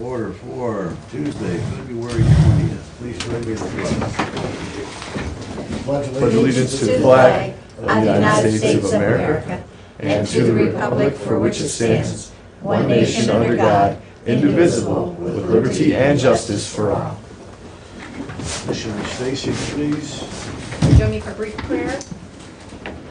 order for Tuesday, February 20th. Please join me in the pledge. Pledge allegiance to the flag of the United States of America and to the republic for which it stands, one nation under God, indivisible, with liberty and justice for all. Commissioner Stacy, please. Join me for a brief prayer.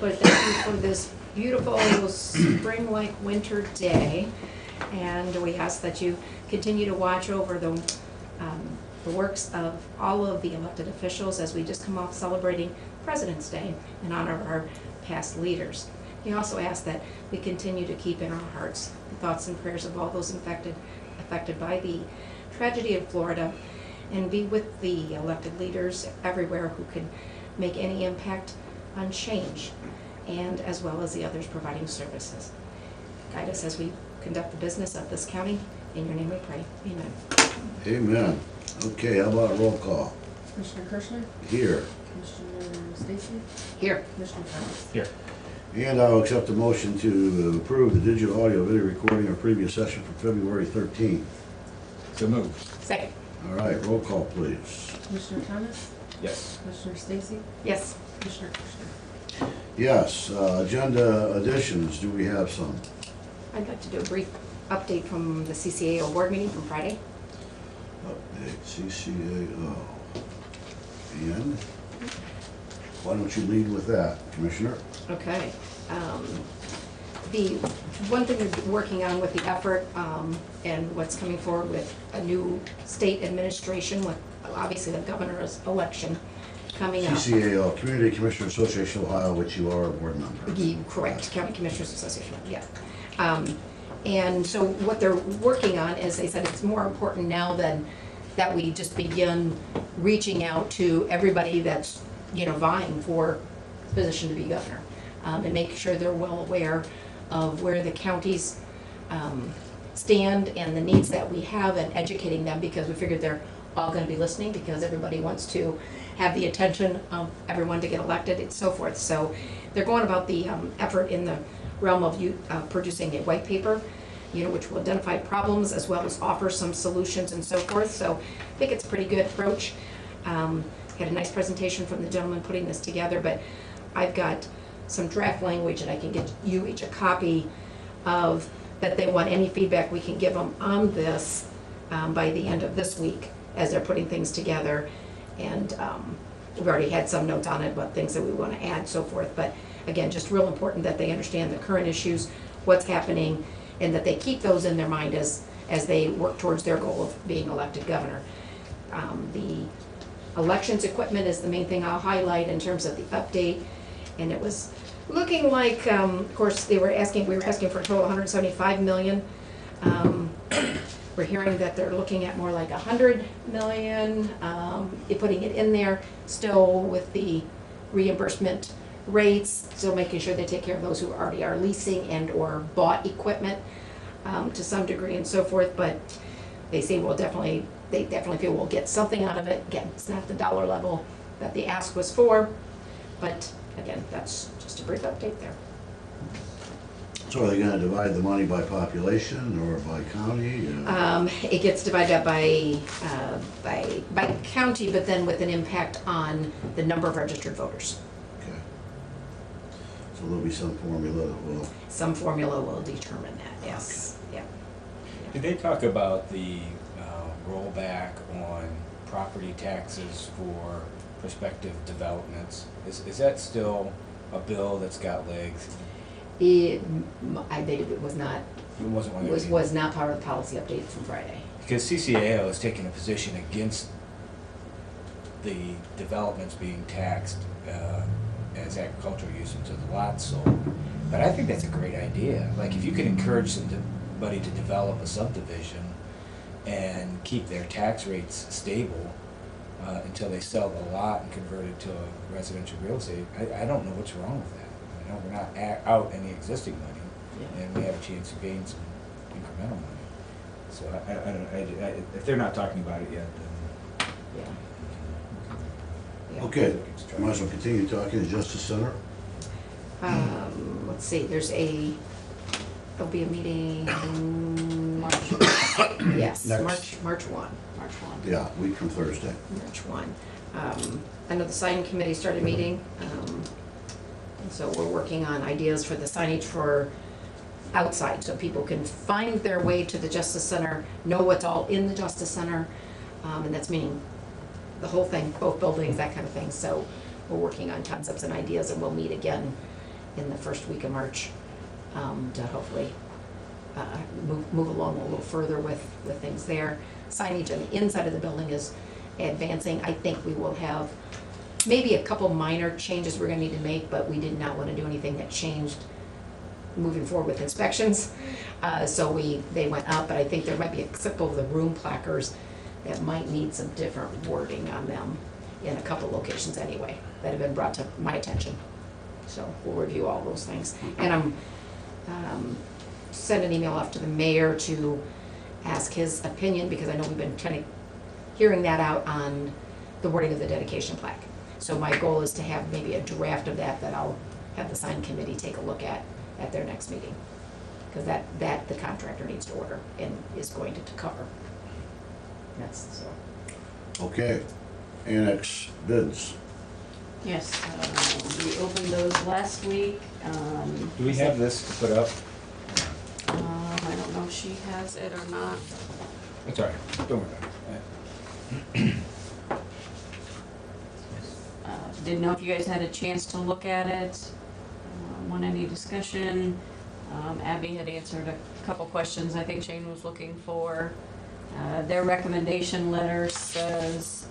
Lord, thank you for this beautiful spring-like winter day. And we ask that you continue to watch over the works of all of the elected officials as we just come off celebrating President's Day in honor of our past leaders. We also ask that we continue to keep in our hearts the thoughts and prayers of all those affected by the tragedy of Florida, and be with the elected leaders everywhere who can make any impact on change, and as well as the others providing services. Guide us as we conduct the business of this county. In your name we pray. Amen. Amen. Okay, how about a roll call? Commissioner Kirchner? Here. Commissioner Stacy? Here. Commissioner Thomas? Here. And I'll accept a motion to approve the digital audio video recording of previous session for February 13th. So moved. Second. All right, roll call, please. Commissioner Thomas? Yes. Commissioner Stacy? Yes. Commissioner Kirchner? Yes, agenda additions, do we have some? I'd like to do a brief update from the CCAO board meeting from Friday. Update CCAO. And why don't you lead with that, Commissioner? Okay. The one thing we're working on with the effort and what's coming forward with a new state administration with obviously the governor's election coming up. CCAO, Community Commissioner Association of Ohio, which you are a board member. Correct, County Commissioners Association, yeah. And so what they're working on is, they said it's more important now than that we just begin reaching out to everybody that's, vying for the position to be governor. And make sure they're well aware of where the counties stand and the needs that we have, and educating them, because we figured they're all gonna be listening, because everybody wants to have the attention of everyone to get elected and so forth. So they're going about the effort in the realm of producing a white paper, which will identify problems as well as offer some solutions and so forth. So I think it's a pretty good approach. Had a nice presentation from the gentleman putting this together, but I've got some draft language, and I can get you each a copy of that. They want any feedback we can give them on this by the end of this week as they're putting things together. And we've already had some notes on it, what things that we want to add, so forth. But again, just real important that they understand the current issues, what's happening, and that they keep those in their mind as they work towards their goal of being elected governor. The elections equipment is the main thing I'll highlight in terms of the update. And it was looking like, of course, we were asking for a total of $175 million. We're hearing that they're looking at more like $100 million, putting it in there still with the reimbursement rates, still making sure they take care of those who already are leasing and or bought equipment to some degree and so forth. But they say they definitely feel we'll get something out of it. Again, it's not the dollar level that the ask was for, but again, that's just a brief update there. So are they gonna divide the money by population or by county? It gets divided up by county, but then with an impact on the number of registered voters. Okay. So there'll be some formula that will... Some formula will determine that, yes. Yeah. Did they talk about the rollback on property taxes for prospective developments? Is that still a bill that's got legs? It was not. It wasn't one of Was not part of the policy update from Friday. Because CCAO is taking a position against the developments being taxed as agricultural use into the lots sold. But I think that's a great idea. Like, if you can encourage somebody to develop a subdivision and keep their tax rates stable until they sell the lot and convert it to a residential real estate, I don't know what's wrong with that. We're not out any existing money, and we have a chance to gain some incremental money. So if they're not talking about it yet, then Yeah. Okay, might as well continue talking to Justice Center. Let's see, there'll be a meeting in March Yes, Next. March 1. March 1. Yeah, week from Thursday. March 1. I know the sign committee started meeting, and so we're working on ideas for the signage for outside, so people can find their way to the Justice Center, know what's all in the Justice Center, and that's meaning the whole thing, both buildings, that kind of thing. So we're working on concepts and ideas, and we'll meet again in the first week of March to hopefully move along a little further with things there. Signage on the inside of the building is advancing. I think we will have maybe a couple minor changes we're gonna need to make, but we did not wanna do anything that changed moving forward with inspections. So they went up, but I think there might be a couple of the room placards that might need some different wording on them in a couple locations anyway, that have been brought to my attention. So we'll review all those things. And I'm send an email off to the mayor to ask his opinion, because I know we've been kind of hearing that out on the wording of the dedication plaque. So my goal is to have maybe a draft of that I'll have the sign committee take a look at their next meeting. Because that the contractor needs to order and is going to cover. That's so. Okay, annex bids. Yes, we opened those last week. Do we have this to put up? I don't know if she has it or not. It's all right, don't worry about it. Didn't know if you guys had a chance to look at it, want any discussion. Abby had answered a couple questions I think Shane was looking for. Their recommendation letter says,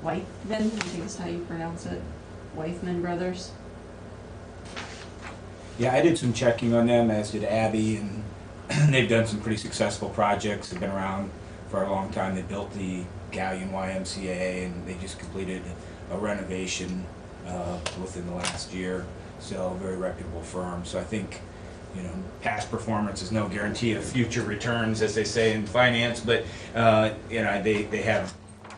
Weithman, I think is how you pronounce it, Weithman Brothers. Yeah, I did some checking on them, as did Abby, and they've done some pretty successful projects. They've been around for a long time. They built the Galleon YMCA, and they just completed a renovation within the last year. So, a very reputable firm. So I think, you know, past performance is no guarantee of future returns, as they say in finance, but you know, they have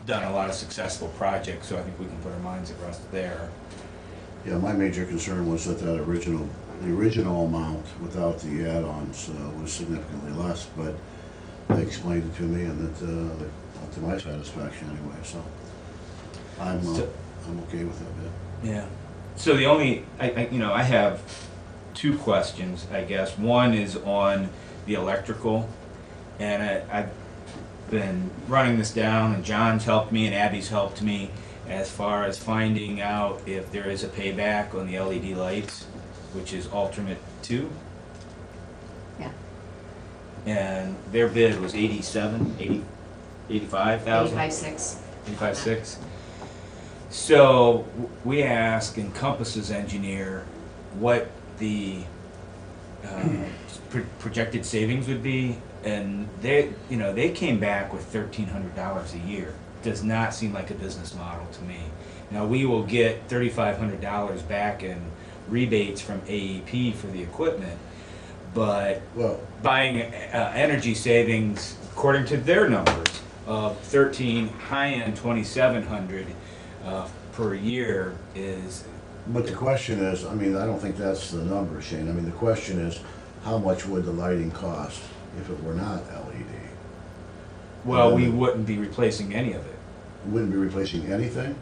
done a lot of successful projects, so I think we can put our minds at rest there. Yeah, my major concern was that the original amount without the add-ons was significantly less, but they explained it to me, and that, to my satisfaction anyway, so I'm okay with that bid. Yeah. So the only, I have two questions, I guess. One is on the electrical, and I've been running this down, and John's helped me and Abby's helped me as far as finding out if there is a payback on the LED lights, which is alternate 2. Yeah. And their bid was 85,000? 85.6. 85.6. So we asked Encompass's engineer what the projected savings would be, and they came back with $1,300 a year. Does not seem like a business model to me. Now we will get $3,500 back in rebates from AEP for the equipment, but buying energy savings, according to their numbers, of 13, high-end 2,700 per year is. But the question is, I mean, I don't think that's the number, Shane. I mean, the question is, how much would the lighting cost if it were not LED? Well, we wouldn't be replacing any of it. Wouldn't be replacing anything?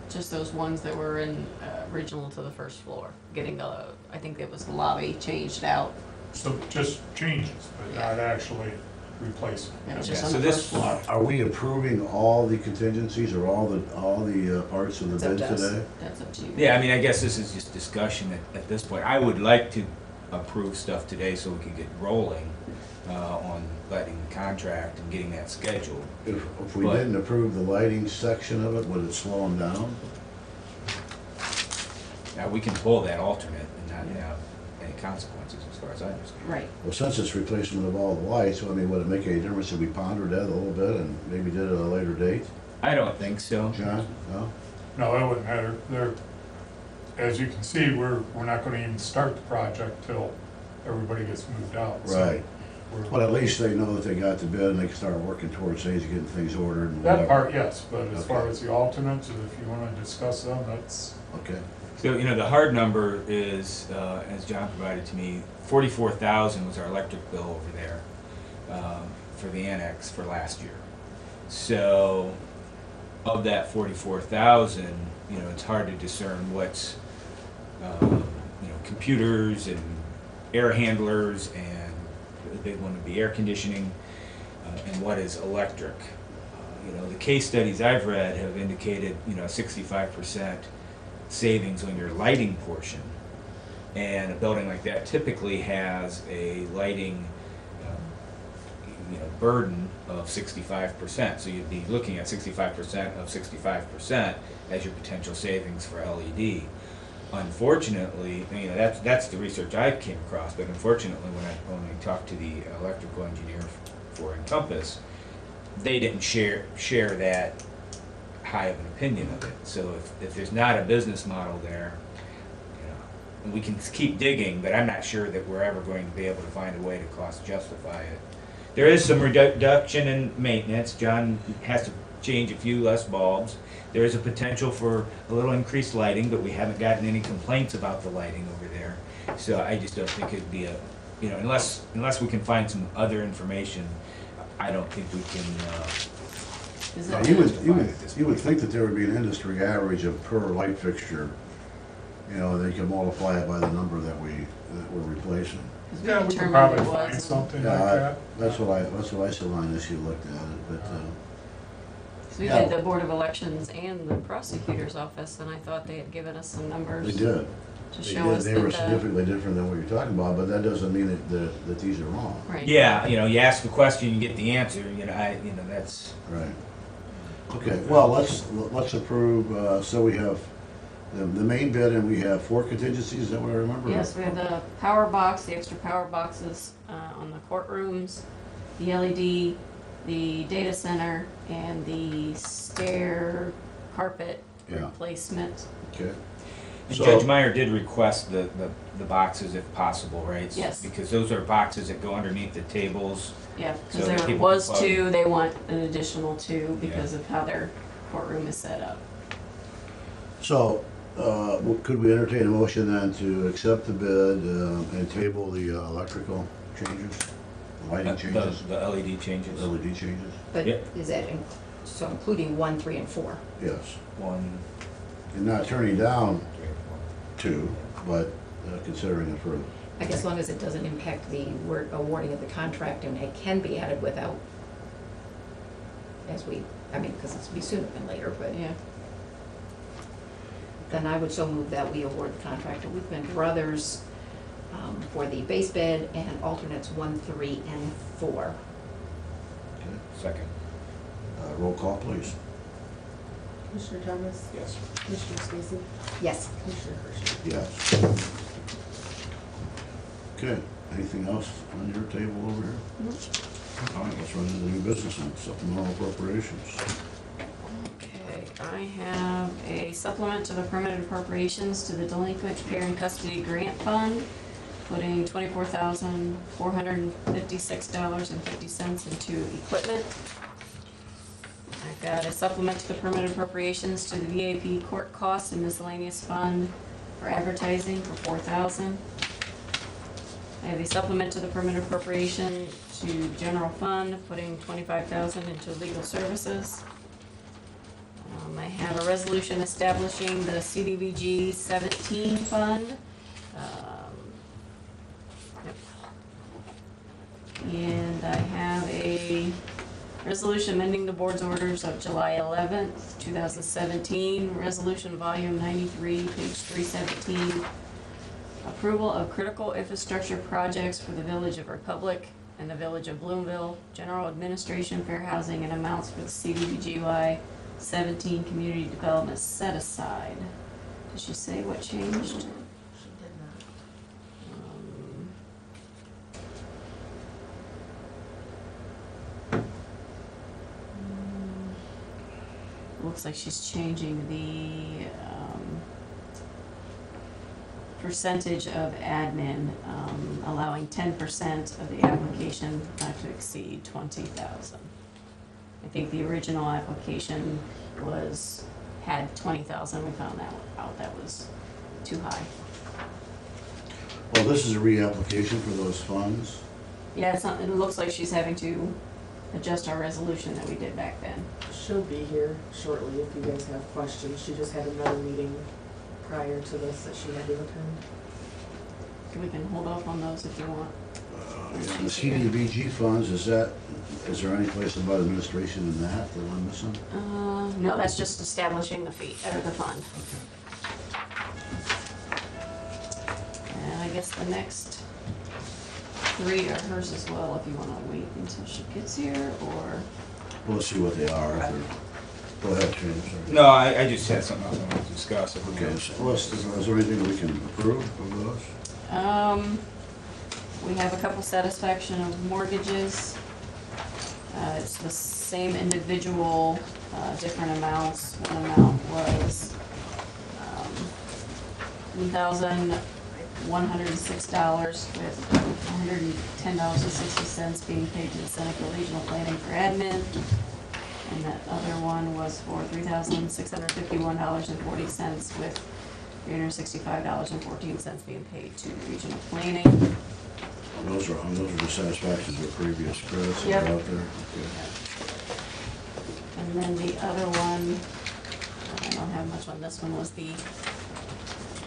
Just those ones that were in original to the first floor, getting the, I think it was the lobby changed out. So just changes, but not actually replacing. It was Yeah, just on so the this- first floor. Are we approving all the contingencies or all the parts of the It's up bid to us. today? That's up to you. Yeah, I mean, I guess this is just discussion at this point. I would like to approve stuff today so we can get rolling on letting the contract and getting that scheduled. If we But- didn't approve the lighting section of it, would it slow them down? Now, we can pull that alternate and not have any consequences as far as I understand. Right. Well, since it's replacement of all the lights, I mean, would it make any difference if we pondered that a little bit and maybe did it at a later date? I don't think so. John, no? No, that wouldn't matter. As you can see, we're not gonna even start the project till everybody gets moved out. So Right. we're- But at least they know that they got the bid and they can start working towards things, getting things ordered and whatever. That part, yes, but as far Okay. as the alternates, if you wanna discuss them, that's, Okay. So, the hard number is, as John provided to me, 44,000 was our electric bill over there. for the annex for last year. So of that 44,000, you know, it's hard to discern what's, you know, computers and air handlers, and the big one would be air conditioning, and what is electric. You know, the case studies I've read have indicated, you know, 65% savings on your lighting portion. And a building like that typically has a lighting, you know, burden of 65%. So you'd be looking at 65% of 65% as your potential savings for LED. Unfortunately, you know, that's the research I came across. But unfortunately, when I talked to the electrical engineer for Encompass, they didn't share that high of an opinion of it. So if there's not a business model there, you know, we can keep digging, but I'm not sure that we're ever going to be able to find a way to cost justify it. There is some reduction in maintenance. John has to change a few less bulbs. There is a potential for a little increased lighting, but we haven't gotten any complaints about the lighting over there. So I just don't think it'd be a, you know, unless we can find some other information, I don't think we can. Is Now, it- you would think that there would be an industry average of per light fixture, you know, they could multiply it by the number that we're replacing. 'Cause Yeah, we could determined probably it find was- something Yeah, like that. That's what I saw on this, you looked at it, but, So we Yeah. did the Board of Elections and the prosecutor's office, and I thought they had given us some numbers. they did. To They show did, us they that were the, significantly different than what you're talking about, but that doesn't mean that these are wrong. right. Yeah, you know, you ask the question, you get the answer. You know, that's. Right. Okay, well, let's approve, so we have the main bid, and we have 4 contingencies, is that what I remember? Yes, we have the power box, the extra power boxes on the courtrooms, the LED, the data center, and the stair carpet Yeah. replacement. Okay. And So- Judge Meyer did request the boxes if possible, right? Yes. Because those are boxes that go underneath the tables. Yeah, So because that there people was can plug. 2, they want an additional 2 because of how their courtroom is set up. So, could we entertain a motion then to accept the bid and table the electrical changes, lighting changes, The LED changes. LED changes? But Yeah. is that, so including 1, 3, and 4? Yes. 1, And not turning down 3, 4. 2, but considering it further. I guess as long as it doesn't impact the awarding of the contract, and it can be added without, because it's be sooner than later, but Yeah. then I would so move that we award the contract to Whitman Brothers for the base bid and alternates 1, 3, and 4. Okay. Second. Roll call, please. Commissioner Thomas? Yes. Commissioner Stacy? Yes. Commissioner Herschel? Yes. Okay, anything else on your table over here? All right, let's run into the new business and supplemental appropriations. Okay, I have a supplement to the permanent appropriations to the Delinquent Care and Custody Grant Fund, putting $24,456.50 into equipment. I've got a supplement to the permanent appropriations to the VAP court costs and miscellaneous fund for advertising for $4,000. I have a supplement to the permanent appropriation to general fund, putting $25,000 into legal services. I have a resolution establishing the CDBG 17 fund. Yep. And I have a resolution amending the board's orders of July 11th, 2017, resolution volume 93, page 317. Approval of critical infrastructure projects for the Village of Republic and the Village of Bloomville, general administration, fair housing, and amounts for the CDBGY 17 community development set aside. Did she say what changed? She did not. Looks like she's changing the percentage of admin, allowing 10% of the application not to exceed 20,000. I think the original application had 20,000. We found that was too high. Well, this is a reapplication for those funds, Yeah, it looks like she's having to adjust our resolution that we did back then. She'll be here shortly if you guys have questions. She just had another meeting prior to this that she had to attend. We can hold off on those if you want. Yeah, the CDBG funds, is there any place about administration in that I'm missing? No, that's just establishing the fee, or the fund. And I guess the next three are hers as well, if you wanna wait until she gets here, or, We'll see what they are. Go ahead, James. sorry. No, I just had something else I wanted to discuss. If we Okay, can. so is there anything that we can approve of those? we have a couple satisfaction of mortgages. It's the same individual, different amounts. One amount was, $1,106 with $110.60 being paid to the Seneca Regional Planning for admin. And that other one was for $3,651.40 with $365.14 being paid to regional planning. Those are the satisfactions of previous credits that Yep. are out there. Okay. And then the other one, I don't have much on this one, was the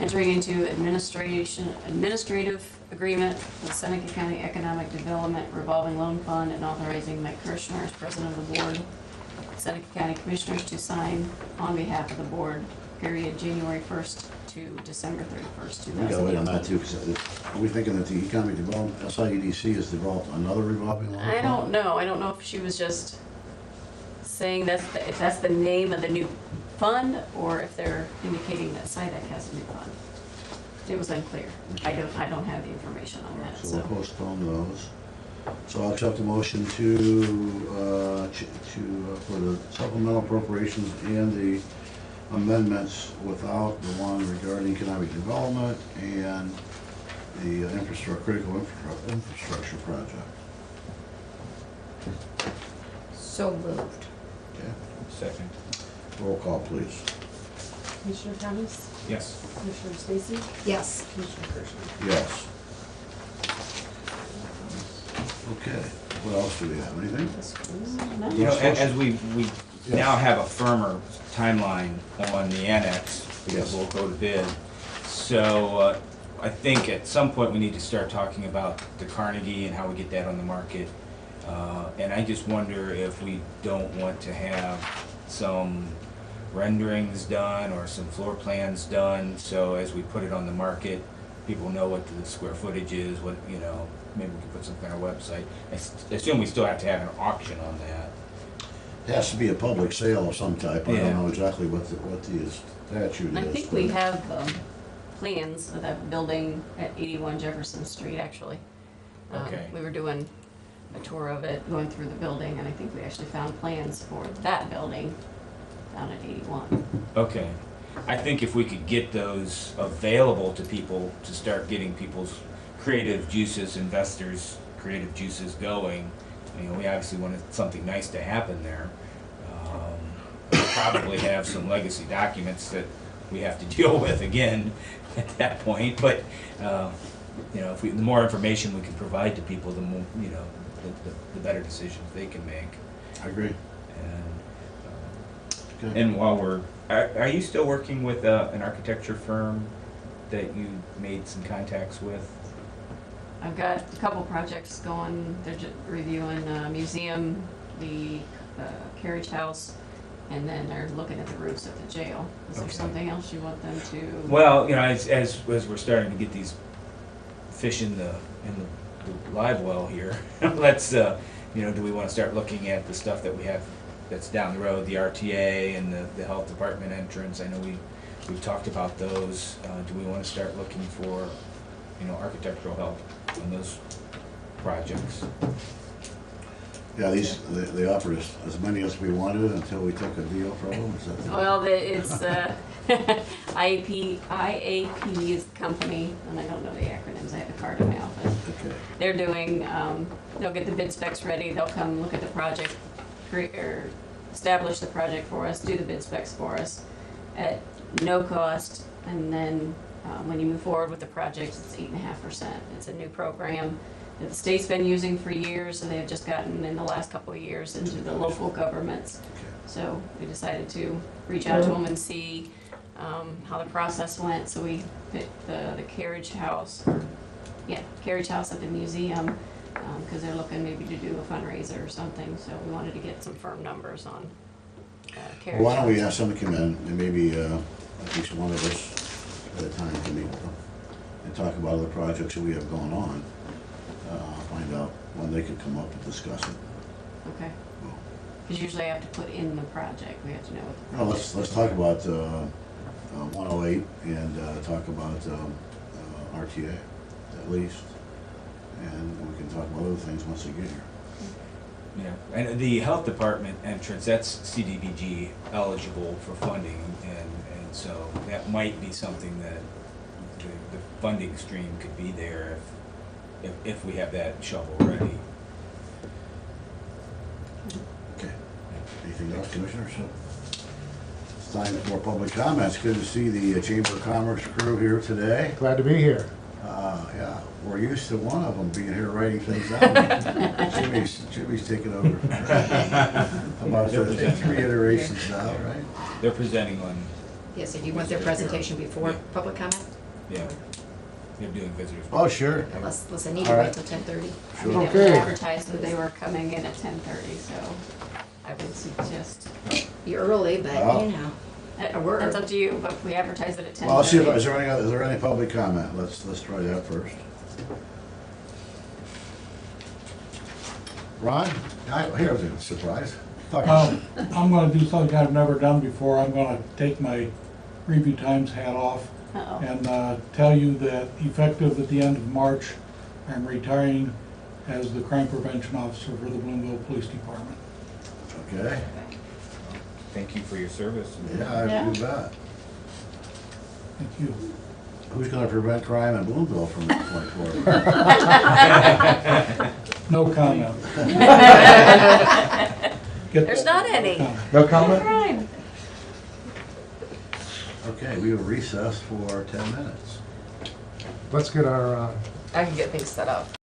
entering into administrative agreement with Seneca County Economic Development Revolving Loan Fund and authorizing Mike Kirschner as president of the board, Seneca County Commissioners to sign on behalf of the board, period, January 1st to December 31st, We gotta wait on 2018. that too, because are we thinking that the economic development, SIEDC has developed another revolving loan? I don't know if she was just saying if that's the name of the new fund, or if they're indicating that SIDEC has a new fund. It was unclear. I don't have the information on that, So so. we'll postpone those. So I'll accept the motion for the supplemental appropriations and the amendments without the one regarding economic development and the critical infrastructure project. So moved. Okay, Second. roll call, please. Commissioner Thomas? Yes. Commissioner Stacy? Yes. Commissioner Kirschner? Yes. Okay, what else do we have? Anything? You know, as we now have a firmer timeline on the annex, because Yes. we'll go to bid. So I think at some point we need to start talking about the Carnegie and how we get that on the market. And I just wonder if we don't want to have some renderings done or some floor plans done, so as we put it on the market, people know what the square footage is, what, you know, maybe we can put something on our website. I assume we still have to have an auction on that. It has to be a public sale of some type. I Yeah. don't know exactly what the statute is. I think we have plans of that building at 81 Jefferson Street, actually. Okay. We were doing a tour of it, going through the building, and I think we actually found plans for that building down at 81. Okay. I think if we could get those available to people to start getting people's creative juices, investors' creative juices going, you know, we obviously wanted something nice to happen there. We'll probably have some legacy documents that we have to deal with again at that point, but, you know, the more information we can provide to people, the more, you know, the better decisions they can make. I agree. Okay. And while are you still working with an architecture firm that you made some contacts with? I've got a couple projects going. They're just reviewing museum, the carriage house, and then they're looking at the roofs at the jail. Is there Okay. something else you want them to? Well, you know, as we're starting to get these fish in the live well here, let's you know, do we want to start looking at the stuff that we have that's down the road, the RTA and the health department entrance? I know we've talked about those. Do we want to start looking for, you know, architectural help on those projects? Yeah, they offered us as many as we wanted until we took a deal from them. Is that- Well, it's IAP is the company, and I don't know the acronyms. I have the card in my office. Okay. They're doing, they'll get the bid specs ready, they'll come look at the project, establish the project for us, do the bid specs for us at no cost, and then when you move forward with the project, it's 8.5%. It's a new program, that the state's been using for years, and they've just gotten in the last couple of years into the local governments. So we decided to reach out to them and see how the process went. So we picked the carriage house, carriage house at the museum, because they're looking maybe to do a fundraiser or something. So we wanted to get some firm numbers on carriage Why don't we house. ask them to come in, and maybe at least one of us at a time can meet with them and talk about other projects that we have going on. Find out when they could come up and discuss it. Okay. Because usually I have to put in the project. We have to know what the No, project. let's talk about 108 and talk about RTA at least, and we can talk about other things once they get here. Yeah, and the health department entrance, that's CDBG eligible for funding, and so that might be something that the funding stream could be there if we have that shovel ready. Okay. Anything else, Commissioners? It's time for public comments. Good to see the Chamber of Commerce crew here today. Glad to be here. Yeah, we're used to one of them being here writing things down. Jimmy's taking over. About 3 iterations now, right? They're presenting on, Yes, if you want their presentation before Yeah. public comment? yeah, they're doing visitors. Oh, sure. Unless I need to All wait right. till 10:30. I mean, it was Okay. advertised that they were coming in at 10:30, so I would suggest, You're early, but Oh. you know. A word. that's up to you, but we advertised it at 10:30. Well, let's see if, is there any public comment? Let's try that first. Ron? Here's a surprise. I'm gonna do something I've never done before. I'm gonna take my Review Times hat off Uh-oh. and tell you that effective at the end of March, I'm retiring as the crime prevention officer for the Bloomville Police Department. Okay. Thank you for your service. Yeah, I do that. Thank you. Who's gonna prevent crime in Bloomville from this point forward? No comment. Get There's that? not any. comment. No comment? Crime. Okay, we will recess for 10 minutes. Let's get our I can get things set up.